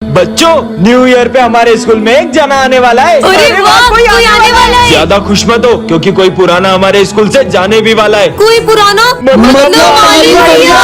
बच्चों, new year पे हमारे स्कूल में एक जना आने वाला है। अरे वाह, कोई आने वाला है। ज्यादा खुश मत हो, क्योंकि कोई पुराना हमारे स्कूल से जाने भी वाला है। कोई पुराना? मतलब माली भैया।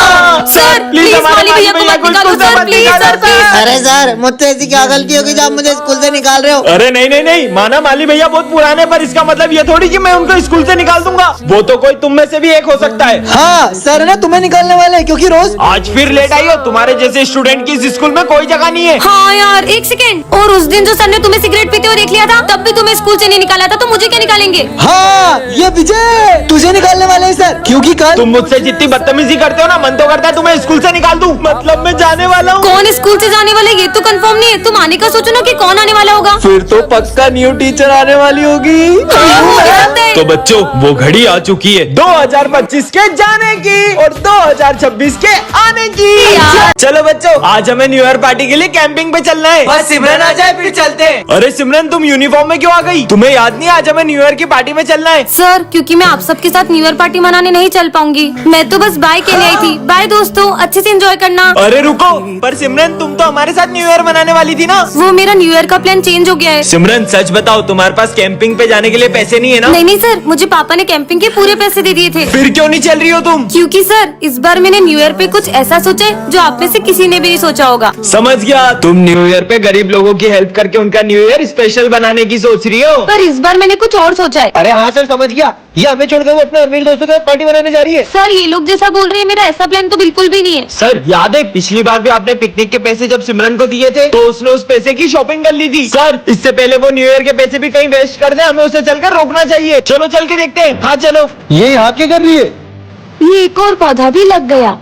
सर प्लीज माली भैया को मत निकालो सर, प्लीज सर प्लीज। अरे सर, मुझसे ऐसी क्या गलती होगी जो आप मुझे स्कूल से निकाल रहे हो? अरे नहीं नहीं नहीं, माना माली भैया बहुत पुराने, पर इसका मतलब ये थोड़ी कि मैं उनको स्कूल से निकाल दूंगा। वो तो कोई तुम में से भी एक हो सकता है। हाँ सर, ना तुम्हें निकालने वाले हैं, क्योंकि रोज आज फिर लेट आई हो। तुम्हारे जैसे स्टूडेंट की इस स्कूल में कोई जगह नहीं है। हाँ यार, एक सेकेंड। और उस दिन जो सर ने तुम्हें सिगरेट पीते हुए देख लिया था, तब भी तुम्हें स्कूल से नहीं निकाला था, तो मुझे क्या निकालेंगे? हाँ, ये विजय तुझे निकालने वाले हैं सर, क्योंकि कल तुम मुझसे जितनी बदतमीजी करते हो ना, मन तो करता है तुम्हें स्कूल से निकाल दूं। मतलब मैं जाने वाला हूँ। कौन स्कूल से जाने वाला है ये तो कंफर्म नहीं है। तुम आने का सोचो ना कि कौन आने वाला होगा। फिर तो पक्का न्यू टीचर आने वाली होगी। हो सकता है। तो बच्चों, वो घड़ी आ चुकी है 2025 के जाने की और 2026 के आने की। यार। चलो बच्चों, आज हमें न्यू ईयर पार्टी के लिए कैंपिंग पे चलना है। बस सिमरन आ जाए फिर चलते हैं। अरे सिमरन, तुम यूनिफॉर्म में क्यों आ गई? तुम्हें याद नहीं आज हमें न्यू ईयर की पार्टी में चलना है? सर, क्योंकि मैं आप सबके साथ न्यू ईयर पार्टी मनाने नहीं चल पाऊंगी। मैं तो बस बाय कहने आई थी। बाय दोस्तों, अच्छे से एंजॉय करना। अरे रुको, पर सिमरन तुम तो हमारे साथ न्यू ईयर मनाने वाली थी ना? वो मेरा न्यू ईयर का प्लान चेंज हो गया है। सिमरन सच बताओ, तुम्हारे पास कैंपिंग पे जाने के लिए पैसे नहीं है ना? नहीं सर, मुझे पापा ने कैंपिंग के पूरे पैसे दे दिए थे। फिर क्यों नहीं चल रही हो तुम? क्योंकि सर, इस बार मैंने न्यू ईयर पे कुछ ऐसा सोचा है जो आप में से किसी ने भी नहीं सोचा होगा। समझ गया, तुम न्यू ईयर पे गरीब लोगों की हेल्प करके उनका न्यू ईयर स्पेशल बनाने की सोच रही हो। पर इस बार मैंने कुछ और सोचा है। अरे हाँ सर, समझ गया। ये हमें छोड़कर वो अपने अमीर दोस्तों के साथ पार्टी मनाने जा रही है। सर, ये लोग जैसा बोल रहे हैं, मेरा ऐसा प्लान तो बिल्कुल भी नहीं है। सर याद है पिछली बार भी आपने पिकनिक के पैसे जब सिमरन को दिए थे, तो उसने उस पैसे की शॉपिंग कर ली थी। सर, इससे पहले वो न्यू ईयर के पैसे भी कहीं वेस्ट कर दे, हमें उसे चलकर रोकना चाहिए। चलो चल के देखते हैं। हाँ चलो। ये यहाँ क्या कर रही है? ये एक और पौधा भी लग गया।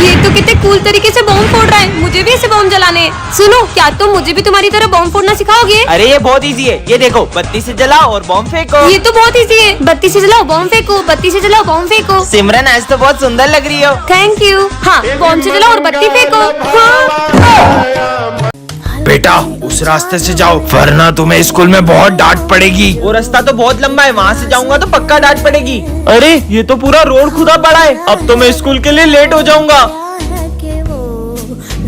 ये तो कितने कूल तरीके से बॉम्ब फोड़ रहा है। मुझे भी ऐसे बॉम्ब जलाने हैं। सुनो, क्या तुम मुझे भी तुम्हारी तरह बॉम्ब फोड़ना सिखाओगे? अरे ये बहुत इजी है, ये देखो, बत्ती से जलाओ और बॉम्ब फेंको। ये तो बहुत इजी है। बत्ती से जलाओ बॉम्ब फेंको, बत्ती से जलाओ बॉम्ब फेंको। सिमरन आज तो बहुत सुंदर लग रही हो। Thank you. हाँ, बॉम्ब से जलाओ और बत्ती फेंको। हाँ। बेटा, उस रास्ते से जाओ, वरना तुम्हें स्कूल में बहुत डांट पड़ेगी। वो रास्ता तो बहुत लंबा है, वहाँ से जाऊंगा तो पक्का डांट पड़ेगी। अरे ये तो पूरा रोड खुदा पड़ा है, अब तो मैं स्कूल के लिए लेट हो जाऊंगा।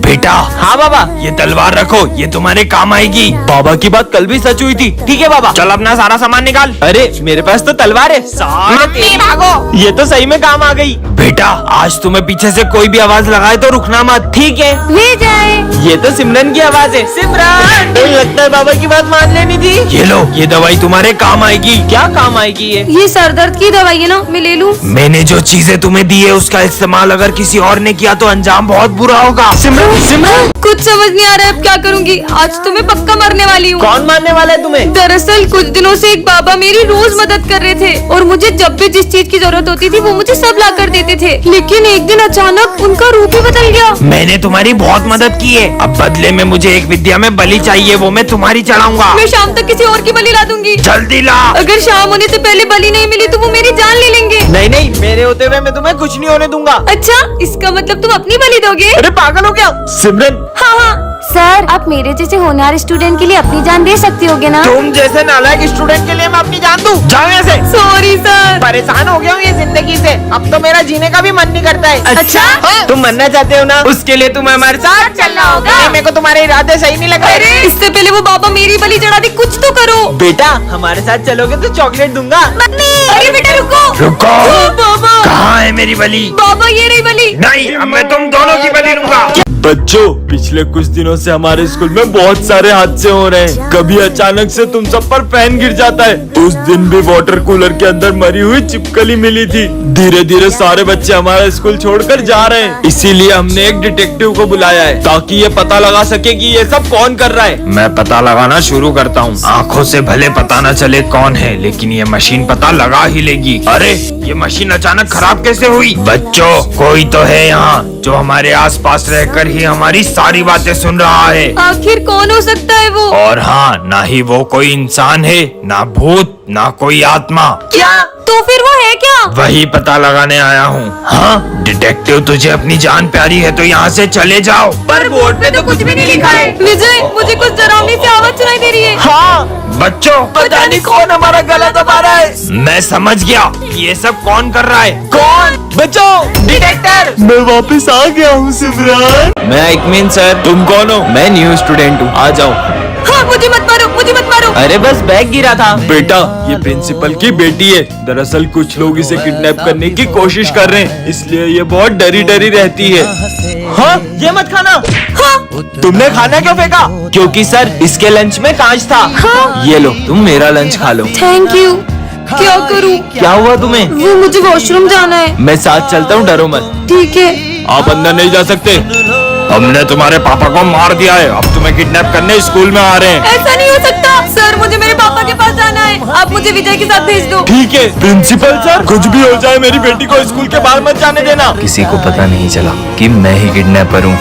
बेटा। हाँ बाबा। ये तलवार रखो, ये तुम्हारे काम आएगी। बाबा की बात कल भी सच हुई थी। ठीक है बाबा। चल अपना सारा सामान निकाल। अरे मेरे पास तो तलवार है। मम्मी भागो। ये तो सही में काम आ गई। बेटा, आज तुम्हें पीछे से कोई भी आवाज लगाए तो रुकना मत। ठीक है। ले जाए। ये तो सिमरन की आवाज है। सिमरन, लगता है बाबा की बात मान लेनी थी। ये लो, ये दवाई तुम्हारे काम आएगी। क्या काम आएगी ये? ये सर दर्द की दवाई है ना, मैं ले लूँ? मैंने जो चीजें तुम्हें दी है उसका इस्तेमाल अगर किसी और ने किया तो अंजाम बहुत बुरा होगा। सिमरन, सिमरन। कुछ समझ नहीं आ रहा है अब क्या करूँगी। आज तो मैं पक्का मरने वाली हूँ। कौन मारने वाला है तुम्हें? दरअसल कुछ दिनों से एक बाबा मेरी रोज मदद कर रहे थे और मुझे जब भी जिस चीज की जरूरत होती थी वो मुझे सब ला कर देते थे। लेकिन एक दिन अचानक उनका रूप ही बदल गया। मैंने तुम्हारी बहुत मदद की है, अब बदले में मुझे एक विद्या में बलि चाहिए, वो मैं तुम्हारी चढ़ाऊंगा। मैं शाम तक किसी और की बलि ला दूंगी। जल्दी ला। अगर शाम होने से पहले बलि नहीं मिली तो वो मेरी जान ले लेंगे। नहीं नहीं, मेरे होते हुए मैं तुम्हें कुछ नहीं होने दूंगा। अच्छा, इसका मतलब तुम अपनी बलि दोगे? अरे पागल हो क्या? सिमरन, हाँ, सर, आप मेरे जैसे होनहार स्टूडेंट के लिए अपनी जान दे सकती होगे ना? तुम जैसे नालायक स्टूडेंट के लिए मैं अपनी जान दूं? जाओ यहाँ से। Sorry sir. परेशान हो गया हूँ ये जिंदगी से, अब तो मेरा जीने का भी मन नहीं करता है। अच्छा? हाँ? तुम मरना चाहते हो ना, उसके लिए तुम्हें हमारे साथ चलना होगा। नहीं, मेरे को तुम्हारे इरादे सही नहीं लग रहे। इससे पहले वो बाबा मेरी बलि चढ़ा दी, कुछ तो करो। बेटा, हमारे साथ चलोगे तो चॉकलेट दूंगा। अरे बेटा रुको। रुको। बाबा, कहाँ है मेरी बलि? बाबा ये रही बलि। नहीं, अब मैं तुम दोनों की बलि लूंगा। बच्चों, पिछले कुछ दिनों से हमारे स्कूल में बहुत सारे हादसे हो रहे हैं। कभी अचानक से तुम सब पर फैन गिर जाता है। उस दिन भी वाटर कूलर के अंदर मरी हुई छिपकली मिली थी। धीरे धीरे सारे बच्चे हमारा स्कूल छोड़कर जा रहे हैं, इसीलिए हमने एक डिटेक्टिव को बुलाया है ताकि ये पता लगा सके कि ये सब कौन कर रहा है। मैं पता लगाना शुरू करता हूँ। आँखों से भले पता न चले कौन है, लेकिन ये मशीन पता लगा ही लेगी। अरे ये मशीन अचानक खराब कैसे हुई? बच्चों, कोई तो है यहाँ जो हमारे आसपास रहकर ही हमारी सारी बातें सुन रहा है। आखिर कौन हो सकता है वो? और हाँ, ना ही वो कोई इंसान है, ना भूत, ना कोई आत्मा। क्या? तो फिर वो है क्या? वही पता लगाने आया हूँ। हाँ डिटेक्टिव, तुझे अपनी जान प्यारी है तो यहाँ से चले जाओ। पर बोर्ड पे तो कुछ भी नहीं लिखा है। विजय, मुझे कुछ डरावनी सी आवाज सुनाई दे रही है। हाँ, बच्चों पता नहीं कौन हमारा गला दबा रहा है। मैं समझ गया ये सब कौन कर रहा है। कौन? बच्चों डिटेक्टर। मैं वापस आ गया हूँ सिमरन। मैं इकमीन सर। तुम कौन हो? मैं न्यू स्टूडेंट हूँ, आ जाओ। हाँ, मुझे मत मारो, मुझे मत मारो। अरे बस बैग गिरा था। बेटा ये प्रिंसिपल की बेटी है। दरअसल कुछ लोग इसे किडनैप करने की कोशिश कर रहे हैं, इसलिए ये बहुत डरी डरी रहती है। हाँ, ये मत खाना। हाँ, तुमने खाना क्यों फेंका? क्योंकि सर इसके लंच में कांच था। हाँ। ये लो, तुम मेरा लंच खा लो। Thank you. क्या करूँ? क्या हुआ तुम्हें? वो मुझे वॉशरूम जाना है। मैं साथ चलता हूँ, डरो मत। ठीक है। आप अंदर नहीं जा सकते। हमने तुम्हारे पापा को मार दिया है, अब तुम्हें किडनैप करने स्कूल में आ रहे हैं। ऐसा नहीं हो सकता सर, मुझे मेरे पापा के पास जाना है। आप मुझे विजय के साथ भेज दो। ठीक है प्रिंसिपल सर, कुछ भी हो जाए मेरी बेटी को स्कूल के बाहर मत जाने देना। किसी को पता नहीं चला कि मैं ही किडनैपर हूँ।